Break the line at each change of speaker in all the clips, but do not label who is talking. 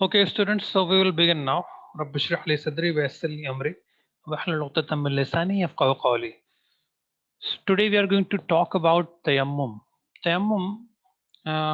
Okay, students, so we will begin now. رب اشرح لي صدري ويسر لي أمري واحلل عقدة من لساني يفقهوا قولي. Today we are going to talk about tayammum. Tayammum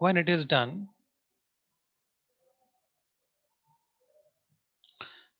when it is done,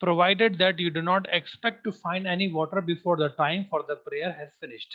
Provided that you do not expect to find any water before the time for the prayer has finished,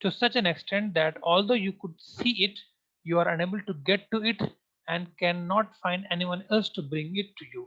to such an extent that although you could see it, you are unable to get to it and cannot find anyone else to bring it to you,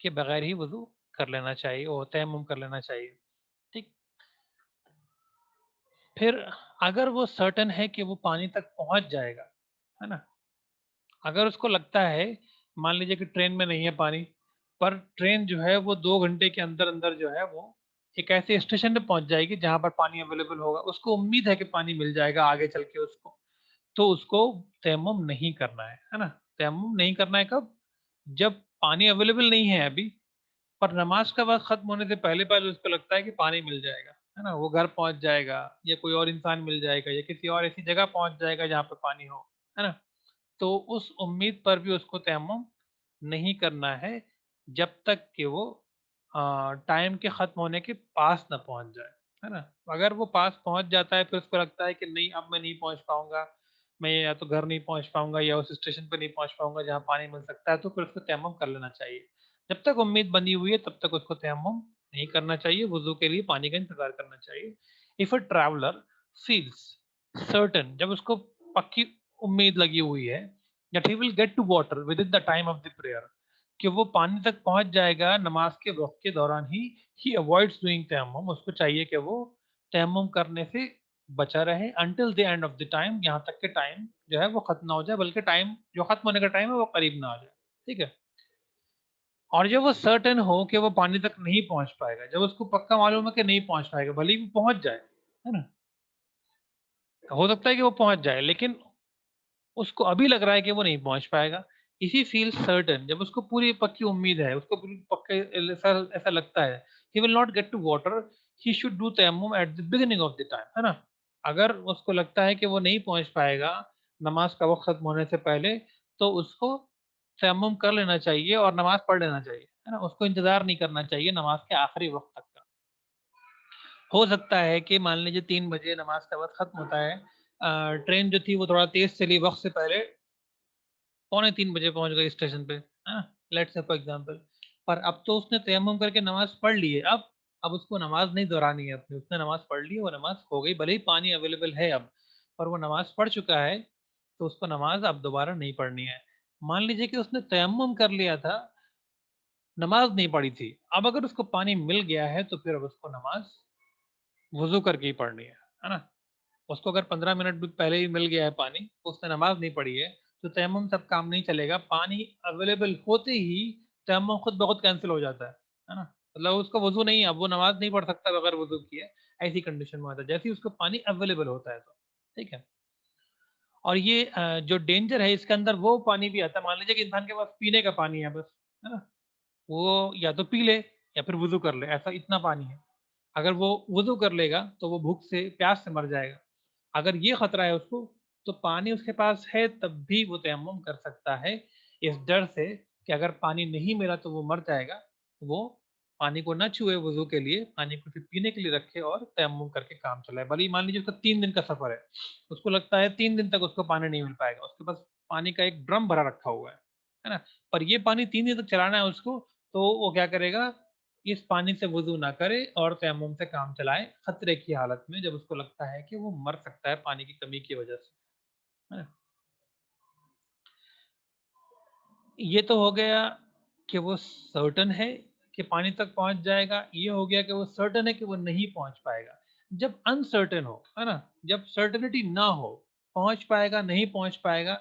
کے بغیر ہی وضو کر لینا چاہیے اور تیمم کر لینا چاہیے. ٹھیک. پھر اگر وہ سرٹن ہے کہ وہ پانی تک پہنچ جائے گا، ہے نا، اگر اس کو لگتا ہے، مان لیجیے کہ ٹرین میں نہیں ہے پانی، پر ٹرین جو ہے وہ 2 گھنٹے کے اندر اندر جو ہے وہ ایک ایسے اسٹیشن پہ پہنچ جائے گی جہاں پر پانی اویلیبل ہوگا، اس کو امید ہے کہ پانی مل جائے گا آگے چل کے اس کو، تو اس کو تیمم نہیں کرنا ہے نا. تیمم نہیں کرنا ہے کب؟ جب پانی اویلیبل نہیں ہے ابھی، پر نماز کا وقت ختم ہونے سے پہلے پہلے اس کو لگتا ہے کہ پانی مل جائے گا، ہے نا، وہ گھر پہنچ جائے گا یا کوئی اور انسان مل جائے گا یا کسی اور ایسی جگہ پہنچ جائے گا جہاں پہ پانی ہو، ہے نا. تو اس امید پر بھی اس کو تیمم نہیں کرنا ہے جب تک کہ وہ ٹائم کے ختم ہونے کے پاس نہ پہنچ جائے، ہے نا. اگر وہ پاس پہنچ جاتا ہے پھر اس کو لگتا ہے کہ نہیں اب میں نہیں پہنچ پاؤں گا، میں یا تو گھر نہیں پہنچ پاؤں گا یا اس اسٹیشن پہ نہیں پہنچ پاؤں گا جہاں پانی مل سکتا ہے، تو پھر اس کو تیمم کر لینا چاہیے. جب تک امید بنی ہوئی ہے تب تک اس کو تیمم نہیں کرنا چاہیے، وضو کے لیے پانی کا انتظار کرنا چاہیے. If a traveller feels certain, جب اس کو پکی امید لگی ہوئی ہے that he will get to water within the time of the prayer، کہ وہ پانی تک پہنچ جائے گا نماز کے وقت کے دوران ہی، he avoids doing تیمم، اس کو چاہیے کہ وہ تیمم کرنے سے بچا رہے until the end of the time، یہاں تک کہ ٹائم جو ہے وہ ختم نہ ہو جائے، بلکہ ٹائم جو ختم ہونے کا ٹائم ہے وہ قریب نہ آ جائے. ٹھیک ہے. اور جب وہ سرٹن ہو کہ وہ پانی تک نہیں پہنچ پائے گا، جب اس کو پکا معلوم ہے کہ نہیں پہنچ پائے گا، بھلے ہی وہ پہنچ جائے، ہے نا، ہو سکتا ہے کہ وہ پہنچ جائے لیکن اس کو ابھی لگ رہا ہے کہ وہ نہیں پہنچ پائے گا. اسی فیل سرٹن، جب اس کو پوری پکی امید ہے، اس کو پوری پکے ایسا لگتا ہے he will not get to water، he should do tayammum at the beginning of the time، ہے نا. اگر اس کو لگتا ہے کہ وہ نہیں پہنچ پائے گا نماز کا وقت ختم ہونے سے پہلے، تو اس کو تیمم کر لینا چاہیے اور نماز پڑھ لینا چاہیے، ہے نا. اس کو انتظار نہیں کرنا چاہیے نماز کے آخری وقت تک کا. ہو سکتا ہے کہ مان لیجیے 3 بجے نماز کا وقت ختم ہوتا ہے، ٹرین جو تھی وہ تھوڑا تیز چلی، وقت سے پہلے 2:45 بجے پہنچ گئی اسٹیشن پہ، لیٹ سے فار ایگزامپل، پر اب تو اس نے تیمم کر کے نماز پڑھ لی ہے، اب اس کو نماز نہیں دہرانی ہے اپنی، اس نے نماز پڑھ لی ہے، وہ نماز ہو گئی، بھلے ہی پانی اویلیبل ہے اب، پر وہ نماز پڑھ چکا ہے، تو اس کو نماز اب دوبارہ نہیں پڑھنی ہے. مان لیجیے کہ اس نے تیمم کر لیا تھا، نماز نہیں پڑھی تھی، اب اگر اس کو پانی مل گیا ہے تو پھر اب اس کو نماز وضو کر کے ہی پڑھنی ہے نا. اس کو اگر 15 منٹ بھی پہلے ہی مل گیا ہے پانی، اس نے نماز نہیں پڑھی ہے، تو تیمم سب کام نہیں چلے گا. پانی اویلیبل ہوتے ہی تیمم خود بخود کینسل ہو جاتا ہے نا. مطلب اس کا وضو نہیں ہے، اب وہ نماز نہیں پڑھ سکتا بغیر وضو کیے، ایسی کنڈیشن میں ہوتا ہے جیسے ہی اس کو پانی اویلیبل ہوتا ہے تو. ٹھیک ہے. اور یہ جو ڈینجر ہے اس کے اندر وہ پانی بھی آتا ہے، مان لیجیے کہ انسان کے پاس پینے کا پانی ہے بس، ہے نا، وہ یا تو پی لے یا پھر وضو کر لے، ایسا اتنا پانی ہے. اگر وہ وضو کر لے گا تو وہ بھوک سے پیاس سے مر جائے گا. اگر یہ خطرہ ہے اس کو، تو پانی اس کے پاس ہے تب بھی وہ تیمم کر سکتا ہے، اس ڈر سے کہ اگر پانی نہیں ملا تو وہ مر جائے گا. وہ پانی کو نہ چھوئے وضو کے لیے، پانی کو صرف پینے کے لیے رکھے اور تیمم کر کے کام چلائے. بھلے مان لیجیے اس کا 3 دن کا سفر ہے، اس کو لگتا ہے 3 دن تک اس کو پانی نہیں مل پائے گا، اس کے پاس پانی کا ایک ڈرم بھرا رکھا ہوا ہے نا، پر یہ پانی 3 دن تک چلانا ہے اس کو، تو وہ کیا کرے گا، اس پانی سے وضو نہ کرے اور تیمم سے کام چلائے خطرے کی حالت میں، جب اس کو لگتا ہے کہ وہ مر سکتا ہے پانی کی کمی کی وجہ سے، ہے نا. یہ تو ہو گیا کہ وہ سرٹن ہے کہ پانی تک پہنچ جائے گا، یہ ہو گیا کہ وہ سرٹن ہے کہ وہ نہیں پہنچ پائے گا. جب انسرٹن ہو، ہے نا، جب سرٹنٹی نہ ہو پہنچ پائے گا نہیں پہنچ پائے گا،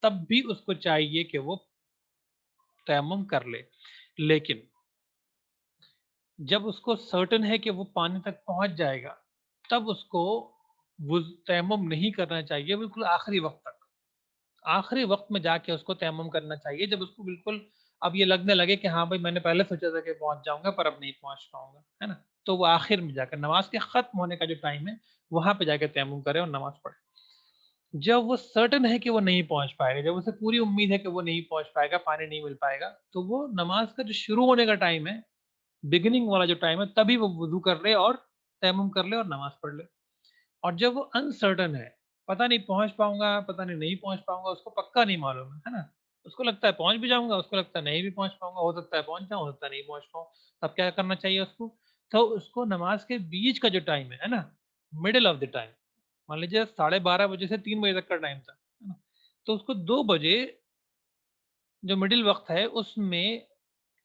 تب بھی اس کو چاہیے کہ وہ تیمم کر لے. لیکن جب اس کو سرٹن ہے کہ وہ پانی تک پہنچ جائے گا، تب اس کو وہ تیمم نہیں کرنا چاہیے، بالکل آخری وقت تک، آخری وقت میں جا کے اس کو تیمم کرنا چاہیے، جب اس کو بالکل اب یہ لگنے لگے کہ ہاں بھائی میں نے پہلے سوچا تھا کہ پہنچ جاؤں گا پر اب نہیں پہنچ پاؤں گا، ہے نا. تو وہ آخر میں جا کر نماز کے ختم ہونے کا جو ٹائم ہے وہاں پہ جا کے تیمم کرے اور نماز پڑھے. جب وہ سرٹن ہے کہ وہ نہیں پہنچ پائے گا، جب اسے پوری امید ہے کہ وہ نہیں پہنچ پائے گا، پانی نہیں مل پائے گا، تو وہ نماز کا جو شروع ہونے کا ٹائم ہے، بگننگ والا جو ٹائم ہے، تبھی وہ وضو کر لے اور تیمم کر لے اور نماز پڑھ لے. اور جب وہ انسرٹن ہے، پتہ نہیں پہنچ پاؤں گا پتہ نہیں پہنچ پاؤں گا، اس کو پکا نہیں معلوم ہے نا، اس کو لگتا ہے پہنچ بھی جاؤں گا، اس کو لگتا ہے نہیں بھی پہنچ پاؤں گا، ہو سکتا ہے پہنچ جاؤں، ہو سکتا ہے نہیں پہنچ پاؤں. تب کیا کرنا چاہیے اس کو؟ تو اس کو نماز کے بیچ کا جو ٹائم ہے نا، مڈل آف دی ٹائم، مان لیجیے 12:30 بجے سے 3 بجے تک کا ٹائم تھا، ہے نا، تو اس کو 2 بجے جو مڈل وقت ہے اس میں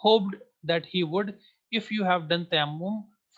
hoped that he would. If you have done tayammum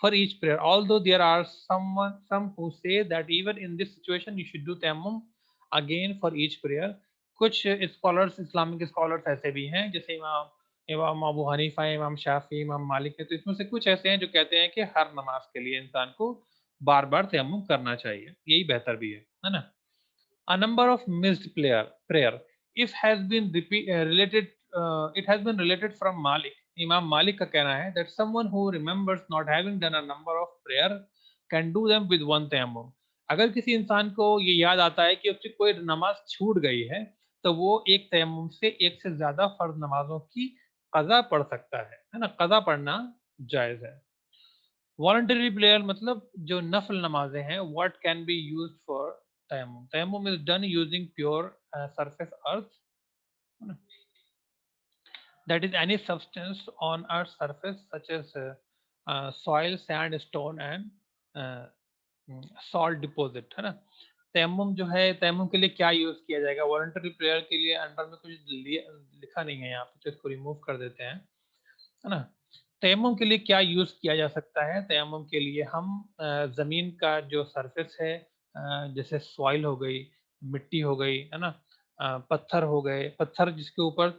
for each prayer. Although there are some who say that even in this situation you should do tayammum again for each prayer. کچھ scholars Islamic scholars ایسے بھی ہیں جیسے امام ابو حنیفہ، امام شافعی، امام مالک ہے، تو اس میں سے کچھ ایسے ہیں جو کہتے ہیں کہ ہر نماز کے لیے انسان کو بار بار تیمم کرنا چاہیے، یہی بہتر بھی ہے نا. A number of missed prayer if has been related it has been related from Malik. Imam Malik کا کہنا ہے that someone who remembers not having done a number of prayer can do them with one tayammum. اگر کسی انسان کو یہ یاد آتا ہے کہ اس سے کوئی نماز چھوٹ گئی ہے تو وہ ایک تیمم سے ایک سے زیادہ فرض نمازوں کی قضا پڑھ سکتا ہے نا. قضا پڑھنا جائز ہے. والنٹری پریئر مطلب جو نفل نمازیں ہیں what can be used for tayammum. Tayammum is done using pure surface earth, that is any substance on earth's surface such as soil, sand, stone and salt deposit ہے نا. تیمم جو ہے تیمم کے لیے کیا یوز کیا جائے گا؟ والنٹری پریئر کے لیے انڈر میں کچھ لکھا نہیں ہے یہاں پہ، تو اس کو ریموو کر دیتے ہیں ہے نا. تیمم کے لیے کیا یوز کیا جا سکتا ہے؟ تیمم کے لیے ہم زمین کا جو سرفیس ہے جیسے سوائل ہو گئی، مٹی ہو گئی ہے نا، پتھر ہو گئے، پتھر جس کے اوپر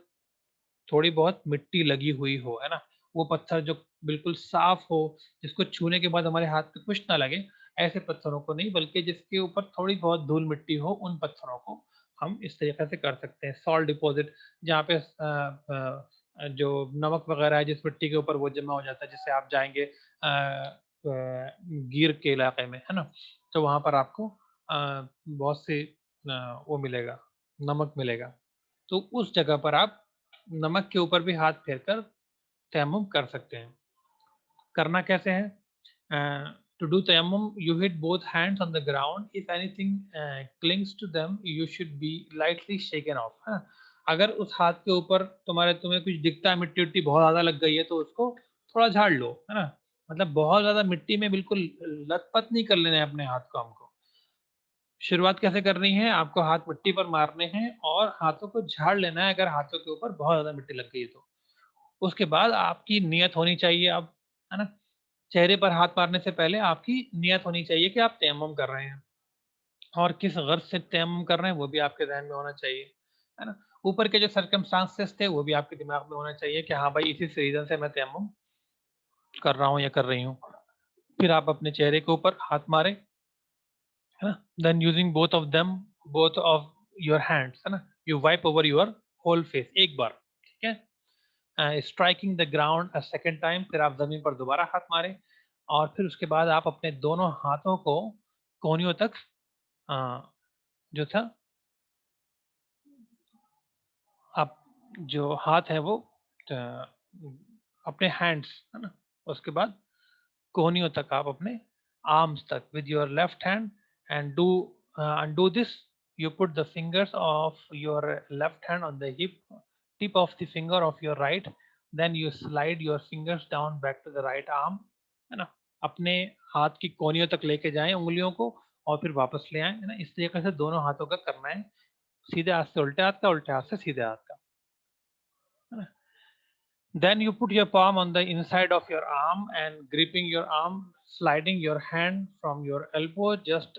تھوڑی بہت مٹی لگی ہوئی ہو ہے نا، وہ پتھر جو بالکل صاف ہو، جس کو چھونے کے بعد ہمارے ہاتھ پہ کچھ نہ لگے، ایسے پتھروں کو نہیں، بلکہ جس کے اوپر تھوڑی بہت دھول مٹی ہو، ان پتھروں کو ہم اس طریقے سے کر سکتے ہیں. سالٹ ڈپوزٹ جہاں پہ جو نمک وغیرہ ہے جس مٹی کے اوپر وہ جمع ہو جاتا ہے، جیسے آپ جائیں گے گیر کے علاقے میں ہے نا، تو وہاں پر آپ کو بہت سے وہ ملے گا، نمک ملے گا، تو اس جگہ پر آپ نمک کے اوپر بھی ہاتھ پھیر کر تیمم کر سکتے ہیں. کرنا کیسے ہے؟ To do tayammum, you hit both hands on the ground. If anything clings to them, you should be lightly shaken off. ہاں، اگر اس ہاتھ کے اوپر تمہیں کچھ دکھتا ہے، مٹی وٹی بہت زیادہ لگ گئی ہے، تو اس کو تھوڑا جھاڑ لو ہے نا. مطلب بہت زیادہ مٹی میں بالکل لت پت نہیں کر لینا ہے اپنے ہاتھ کو. ہم کو شروعات کیسے کرنی ہے؟ آپ کو ہاتھ مٹی پر مارنے ہیں اور ہاتھوں کو جھاڑ لینا ہے اگر ہاتھوں کے اوپر بہت زیادہ مٹی لگ گئی ہے تو. اس کے بعد آپ کی نیت ہونی چاہیے اب ہے نا. چہرے پر ہاتھ مارنے سے پہلے آپ کی نیت ہونی چاہیے کہ آپ تیمم کر رہے ہیں، اور کس غرض سے تیمم کر رہے ہیں وہ بھی آپ کے ذہن میں ہونا چاہیے ہے نا. اوپر کے جو سرکمسٹانسز تھے وہ بھی آپ کے دماغ میں ہونا چاہیے کہ ہاں بھائی اسی ریزن سے میں تیمم کر رہا ہوں یا کر رہی ہوں. پھر آپ اپنے چہرے کے اوپر ہاتھ ماریں ہے نا. دین using both of your hands ہے نا، you wipe over your whole face ایک بار، ٹھیک ہے. Striking the ground second time, پھر آپ زمین پر دوبارہ ہاتھ ماریں، اور پھر اس کے بعد آپ اپنے دونوں ہاتھوں کو کونیوں تک جو تھا آپ جو ہاتھ ہے وہ اپنے ہینڈس ہے نا، اس کے بعد کونیوں تک آپ اپنے arms تک with your left hand and do this. You put the fingers of your left hand on the tip of the finger of your right, then you slide your fingers down back to the right arm ہے نا. اپنے ہاتھ کی کونیوں تک لے کے جائیں انگلیوں کو، اور پھر واپس لے آئیں ہے نا. اس طریقے سے دونوں ہاتھوں کا کرنا ہے، سیدھے ہاتھ سے الٹے ہاتھ کا، الٹے ہاتھ سے سیدھے ہاتھ کا ہے نا. Then you put your palm on the inside of your arm and gripping your arm, sliding your hand from your elbow just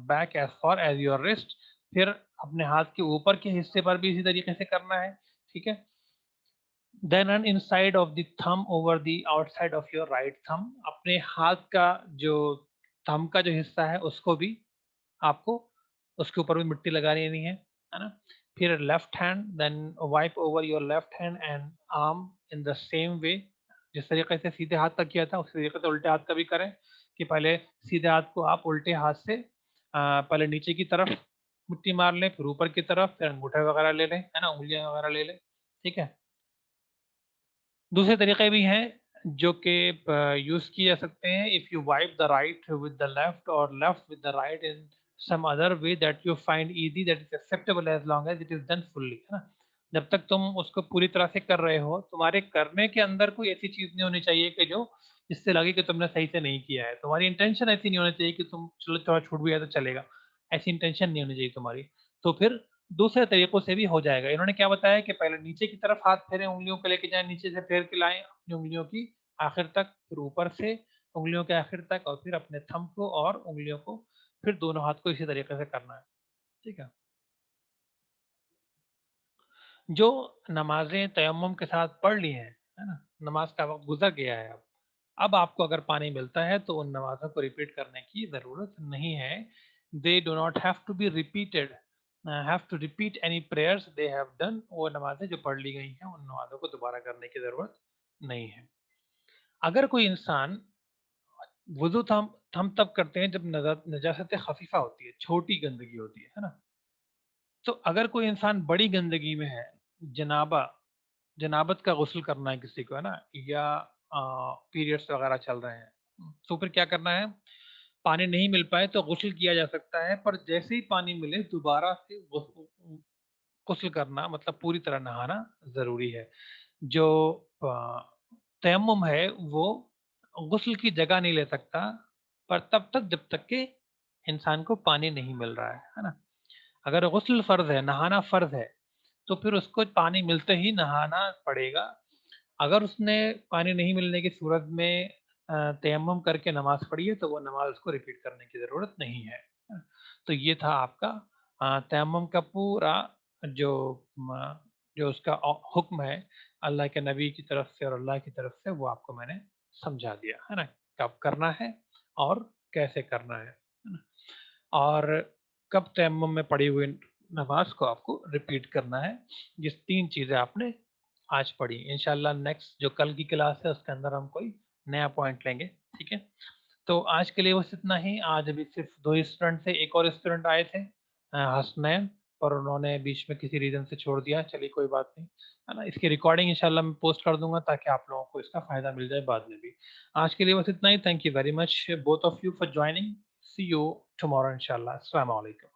back as far as your wrist. پھر اپنے ہاتھ کے اوپر کے حصے پر بھی اسی طریقے سے کرنا ہے، ٹھیک ہے. Then an inside of the thumb over the outside of your right thumb. اپنے ہاتھ کا جو تھم کا جو حصہ ہے اس کو بھی آپ کو اس کے اوپر بھی مٹی لگا لینی ہے نا. پھر left hand, then wipe over your left hand and arm in the same way. جس طریقے سے سیدھے ہاتھ کا کیا تھا اس طریقے سے الٹے ہاتھ کا بھی کریں، کہ پہلے سیدھے ہاتھ کو آپ الٹے ہاتھ سے پہلے نیچے کی طرف مٹی مار لیں، پھر اوپر کی طرف، پھر انگوٹھے وغیرہ لے لیں ہے نا، انگلیاں وغیرہ لے لیں، ٹھیک ہے. دوسرے طریقے بھی ہیں جو کہ یوز کیے جا سکتے ہیں. If you wipe the right with the left اور left with the right in some other way that you find easy, that is acceptable as long as it is done fully ہے نا. جب تک تم اس کو پوری طرح سے کر رہے ہو، تمہارے کرنے کے اندر کوئی ایسی چیز نہیں ہونی چاہیے کہ جو اس سے لگے کہ تم نے صحیح سے نہیں کیا ہے. تمہاری انٹینشن ایسی نہیں ہونی چاہیے کہ تم چلو تھوڑا چھوٹ بھی ہے تو چلے گا، ایسی انٹینشن نہیں ہونی چاہیے تمہاری. تو پھر دوسرے طریقوں سے بھی ہو جائے گا. انہوں نے کیا بتایا کہ پہلے نیچے کی طرف ہاتھ پھیریں، انگلیوں کو لے کے جائیں، نیچے سے پھیر کے لائیں اپنی انگلیوں کی آخر تک، پھر اوپر سے انگلیوں کے آخر تک اور پھر اپنے تھم کو اور انگلیوں کو پھر دونوں ہاتھ کو اسی طریقے سے کرنا ہے. ٹھیک ہے. جو نمازیں تیمم کے ساتھ پڑھ لی ہیں ہے نا, نماز کا وقت گزر گیا ہے, اب آپ کو اگر پانی ملتا ہے تو ان نمازوں کو ریپیٹ کرنے کی ضرورت نہیں ہے. They do not have to be repeated, have to repeat any prayers they have done. وہ نمازیں جو پڑھ لی گئی ہیں ان نمازوں کو دوبارہ کرنے کی ضرورت نہیں ہے. اگر کوئی انسان وضو ہم تب کرتے ہیں جب نجاست خفیفہ ہوتی ہے, چھوٹی گندگی ہوتی ہے نا. تو اگر کوئی انسان بڑی گندگی میں ہے, جنابت کا غسل کرنا ہے کسی کو ہے نا, یا پیریڈس وغیرہ چل رہے ہیں, تو پھر کیا کرنا ہے, پانی نہیں مل پائے تو غسل کیا جا سکتا ہے, پر جیسے ہی پانی ملے دوبارہ سے غسل کرنا, مطلب پوری طرح نہانا ضروری ہے. جو تیمم ہے وہ غسل کی جگہ نہیں لے سکتا, پر تب تک جب تک کہ انسان کو پانی نہیں مل رہا ہے نا. اگر غسل فرض ہے, نہانا فرض ہے, تو پھر اس کو پانی ملتے ہی نہانا پڑے گا. اگر اس نے پانی نہیں ملنے کی صورت میں تیمم کر کے نماز پڑھی ہے تو وہ نماز اس کو ریپیٹ کرنے کی ضرورت نہیں ہے. تو یہ تھا آپ کا تیمم کا پورا جو جو اس کا حکم ہے اللہ کے نبی کی طرف سے اور اللہ کی طرف سے, وہ آپ کو میں نے سمجھا دیا ہے نا, کب کرنا ہے اور کیسے کرنا ہے نا, اور کب تیمم میں پڑھی ہوئی نماز کو آپ کو ریپیٹ کرنا ہے. جس 3 چیزیں آپ نے آج پڑھی, انشاءاللہ نیکسٹ جو کل کی کلاس ہے اس کے اندر ہم کوئی نیا پوائنٹ لیں گے. ٹھیک ہے, تو آج کے لیے بس اتنا ہی. آج ابھی صرف 2 اسٹوڈنٹ تھے, ایک اور اسٹوڈنٹ آئے تھے حسنین, پر انہوں نے بیچ میں کسی ریزن سے چھوڑ دیا. چلیے کوئی بات نہیں ہے نا, اس کی ریکارڈنگ انشاءاللہ میں پوسٹ کر دوں گا تاکہ آپ لوگوں کو اس کا فائدہ مل جائے بعد میں بھی. آج کے لیے بس اتنا ہی. Thank you very much both of you for joining. See you tomorrow انشاءاللہ. السلام علیکم.